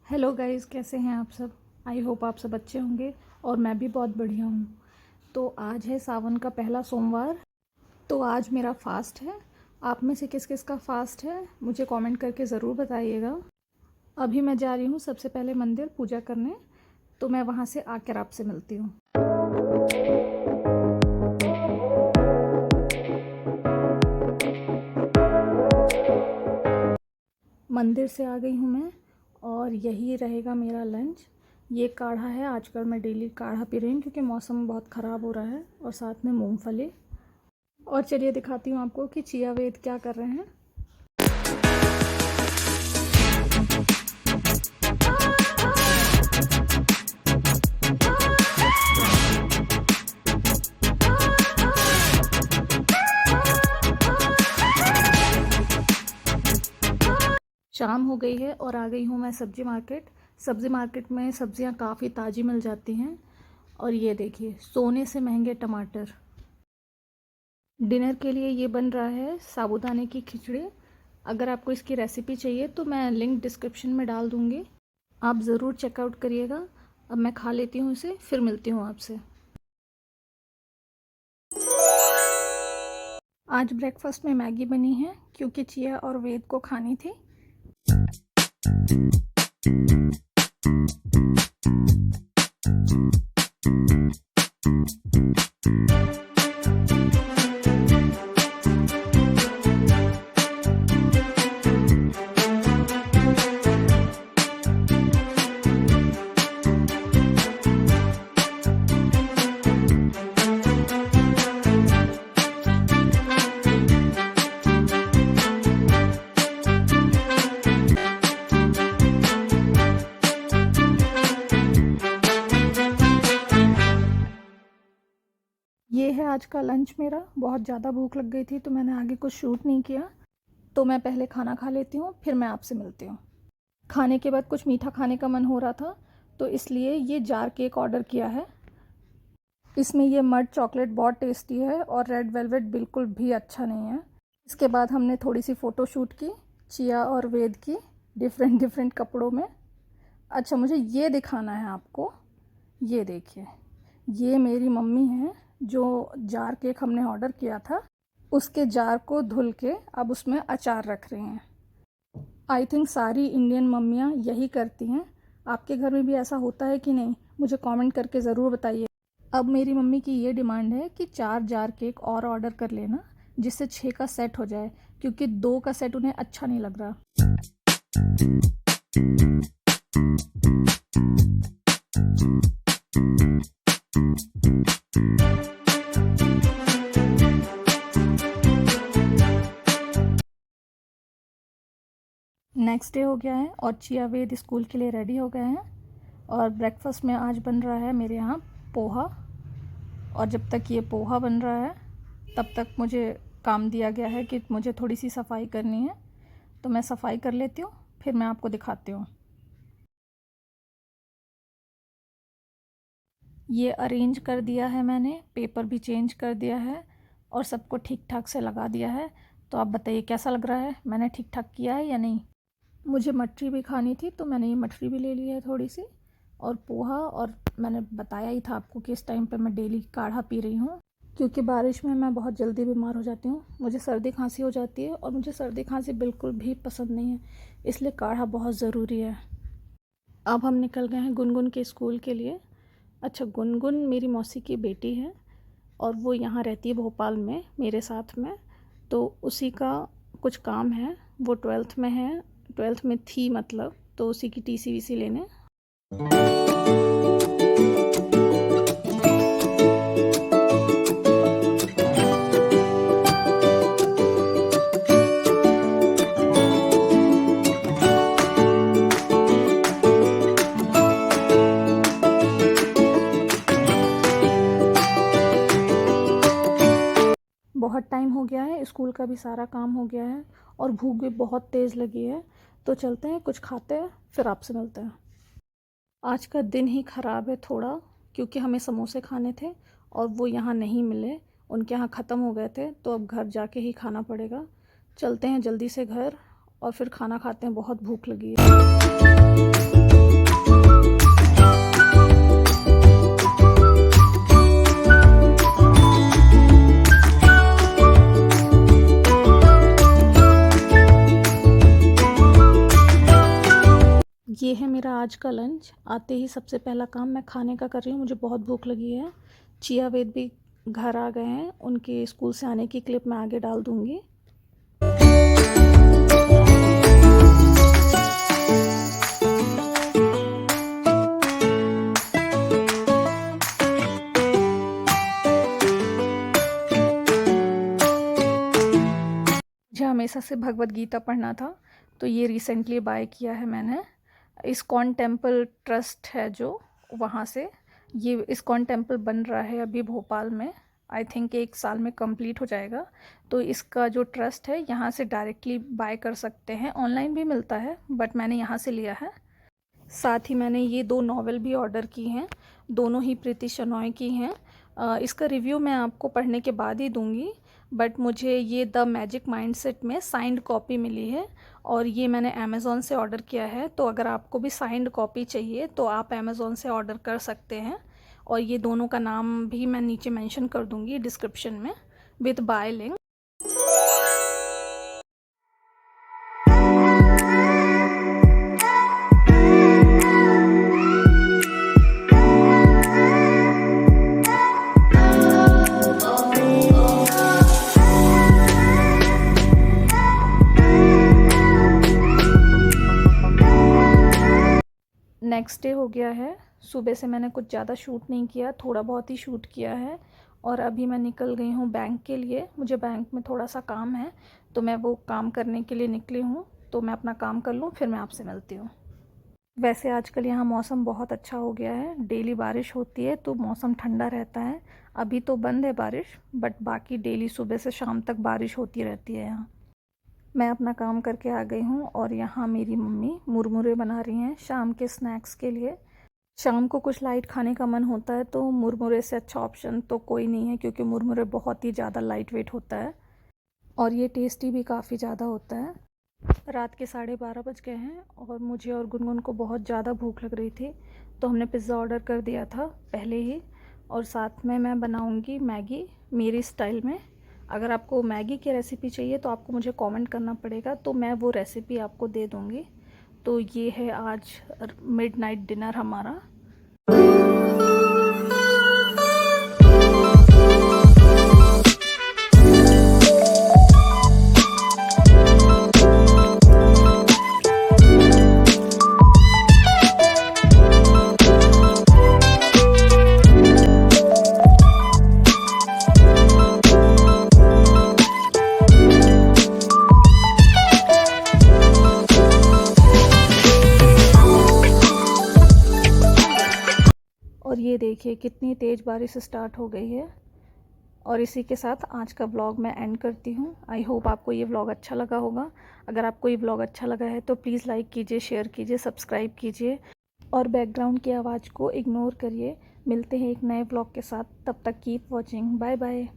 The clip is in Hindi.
हेलो गाइस, कैसे हैं आप सब। आई होप आप सब अच्छे होंगे और मैं भी बहुत बढ़िया हूँ। तो आज है सावन का पहला सोमवार। तो आज मेरा फास्ट है। आप में से किस किस का फास्ट है मुझे कमेंट करके ज़रूर बताइएगा। अभी मैं जा रही हूँ सबसे पहले मंदिर पूजा करने, तो मैं वहाँ से आकर आपसे मिलती हूँ। मंदिर से आ गई हूँ मैं और यही रहेगा मेरा लंच। ये काढ़ा है, आजकल मैं डेली काढ़ा पी रही हूँ क्योंकि मौसम बहुत ख़राब हो रहा है, और साथ में मूंगफली। और चलिए दिखाती हूँ आपको कि चिया वेद क्या कर रहे हैं। शाम हो गई है और आ गई हूँ मैं सब्ज़ी मार्केट। सब्ज़ी मार्केट में सब्ज़ियाँ काफ़ी ताज़ी मिल जाती हैं। और ये देखिए, सोने से महंगे टमाटर। डिनर के लिए ये बन रहा है साबूदाने की खिचड़ी। अगर आपको इसकी रेसिपी चाहिए तो मैं लिंक डिस्क्रिप्शन में डाल दूँगी, आप ज़रूर चेकआउट करिएगा। अब मैं खा लेती हूँ इसे, फिर मिलती हूँ आपसे। आज ब्रेकफास्ट में मैगी बनी है क्योंकि चिया और वेद को खानी थी। ये है आज का लंच मेरा। बहुत ज़्यादा भूख लग गई थी तो मैंने आगे कुछ शूट नहीं किया। तो मैं पहले खाना खा लेती हूँ, फिर मैं आपसे मिलती हूँ। खाने के बाद कुछ मीठा खाने का मन हो रहा था, तो इसलिए ये जार केक ऑर्डर किया है। इसमें ये मड चॉकलेट बहुत टेस्टी है और रेड वेलवेट बिल्कुल भी अच्छा नहीं है। इसके बाद हमने थोड़ी सी फ़ोटो शूट की चिया और वेद की, डिफरेंट डिफरेंट कपड़ों में। अच्छा, मुझे ये दिखाना है आपको। ये देखिए, ये मेरी मम्मी है जो जार केक हमने ऑर्डर किया था, उसके जार को धुल के अब उसमें अचार रख रही हैं। आई थिंक सारी इंडियन मम्मियाँ यही करती हैं। आपके घर में भी ऐसा होता है कि नहीं, मुझे कमेंट करके ज़रूर बताइए। अब मेरी मम्मी की ये डिमांड है कि 4 जार केक और ऑर्डर कर लेना, जिससे 6 का सेट हो जाए, क्योंकि 2 का सेट उन्हें अच्छा नहीं लग रहा। नेक्स्ट डे हो गया है और चिया वेद स्कूल के लिए रेडी हो गए हैं। और ब्रेकफास्ट में आज बन रहा है मेरे यहाँ पोहा। और जब तक ये पोहा बन रहा है तब तक मुझे काम दिया गया है कि मुझे थोड़ी सी सफाई करनी है, तो मैं सफाई कर लेती हूँ, फिर मैं आपको दिखाती हूँ। ये अरेंज कर दिया है मैंने, पेपर भी चेंज कर दिया है और सबको ठीक ठाक से लगा दिया है। तो आप बताइए कैसा लग रहा है, मैंने ठीक ठाक किया है या नहीं। मुझे मटरी भी खानी थी तो मैंने ये मटरी भी ले ली है थोड़ी सी, और पोहा। और मैंने बताया ही था आपको कि इस टाइम पे मैं डेली काढ़ा पी रही हूँ, क्योंकि बारिश में मैं बहुत जल्दी बीमार हो जाती हूँ। मुझे सर्दी खांसी हो जाती है और मुझे सर्दी खांसी बिल्कुल भी पसंद नहीं है, इसलिए काढ़ा बहुत ज़रूरी है। अब हम निकल गए हैं गुनगुन के स्कूल के लिए। अच्छा, गुनगुन मेरी मौसी की बेटी है और वो यहाँ रहती है भोपाल में मेरे साथ में। तो उसी का कुछ काम है, वो 12th में है, 12th में थी मतलब, तो उसी की टीसी वीसी लेने। बहुत टाइम हो गया है, स्कूल का भी सारा काम हो गया है और भूख भी बहुत तेज़ लगी है। तो चलते हैं, कुछ खाते हैं, फिर आपसे मिलते हैं। आज का दिन ही ख़राब है थोड़ा, क्योंकि हमें समोसे खाने थे और वो यहाँ नहीं मिले, उनके यहाँ ख़त्म हो गए थे, तो अब घर जाके ही खाना पड़ेगा। चलते हैं जल्दी से घर और फिर खाना खाते हैं, बहुत भूख लगी है। ये है मेरा आज का लंच। आते ही सबसे पहला काम मैं खाने का कर रही हूँ, मुझे बहुत भूख लगी है। चिया वेद भी घर आ गए हैं, उनके स्कूल से आने की क्लिप मैं आगे डाल दूँगी। मुझे हमेशा से भगवद गीता पढ़ना था, तो ये रिसेंटली बाय किया है मैंने। इस्कॉन टेम्पल ट्रस्ट है जो, वहाँ से ये इस्कॉन टेम्पल बन रहा है अभी भोपाल में। आई थिंक 1 साल में कंप्लीट हो जाएगा। तो इसका जो ट्रस्ट है यहाँ से डायरेक्टली बाय कर सकते हैं, ऑनलाइन भी मिलता है बट मैंने यहाँ से लिया है। साथ ही मैंने ये 2 नॉवेल भी ऑर्डर की हैं, दोनों ही प्रीति शनॉय की हैं। इसका रिव्यू मैं आपको पढ़ने के बाद ही दूंगी, बट मुझे ये द मैजिक माइंडसेट में साइंड कॉपी मिली है और ये मैंने अमेज़ॉन से ऑर्डर किया है। तो अगर आपको भी साइंड कॉपी चाहिए तो आप अमेज़ॉन से ऑर्डर कर सकते हैं, और ये दोनों का नाम भी मैं नीचे मेंशन कर दूंगी डिस्क्रिप्शन में with by link. Next day हो गया है। सुबह से मैंने कुछ ज़्यादा शूट नहीं किया, थोड़ा बहुत ही शूट किया है। और अभी मैं निकल गई हूँ बैंक के लिए, मुझे बैंक में थोड़ा सा काम है, तो मैं वो काम करने के लिए निकली हूँ। तो मैं अपना काम कर लूँ, फिर मैं आपसे मिलती हूँ। वैसे आजकल यहाँ मौसम बहुत अच्छा हो गया है, डेली बारिश होती है तो मौसम ठंडा रहता है। अभी तो बंद है बारिश, बट बाकी डेली सुबह से शाम तक बारिश होती रहती है यहाँ। मैं अपना काम करके आ गई हूँ और यहाँ मेरी मम्मी मुरमुरे बना रही हैं शाम के स्नैक्स के लिए। शाम को कुछ लाइट खाने का मन होता है तो मुरमुरे से अच्छा ऑप्शन तो कोई नहीं है, क्योंकि मुरमुरे बहुत ही ज़्यादा लाइट वेट होता है और ये टेस्टी भी काफ़ी ज़्यादा होता है। रात के 12:30 बज गए हैं और मुझे और गुनगुन को बहुत ज़्यादा भूख लग रही थी, तो हमने पिज़्ज़ा ऑर्डर कर दिया था पहले ही। और साथ में मैं बनाऊंगी मैगी मेरी स्टाइल में। अगर आपको मैगी की रेसिपी चाहिए तो आपको मुझे कमेंट करना पड़ेगा, तो मैं वो रेसिपी आपको दे दूँगी। तो ये है आज मिडनाइट डिनर हमारा। और ये देखिए कितनी तेज़ बारिश स्टार्ट हो गई है। और इसी के साथ आज का व्लॉग मैं एंड करती हूँ। आई होप आपको ये व्लॉग अच्छा लगा होगा। अगर आपको ये व्लॉग अच्छा लगा है तो प्लीज़ लाइक कीजिए, शेयर कीजिए, सब्सक्राइब कीजिए और बैकग्राउंड की आवाज़ को इग्नोर करिए। मिलते हैं एक नए व्लॉग के साथ, तब तक कीप वॉचिंग। Bye bye.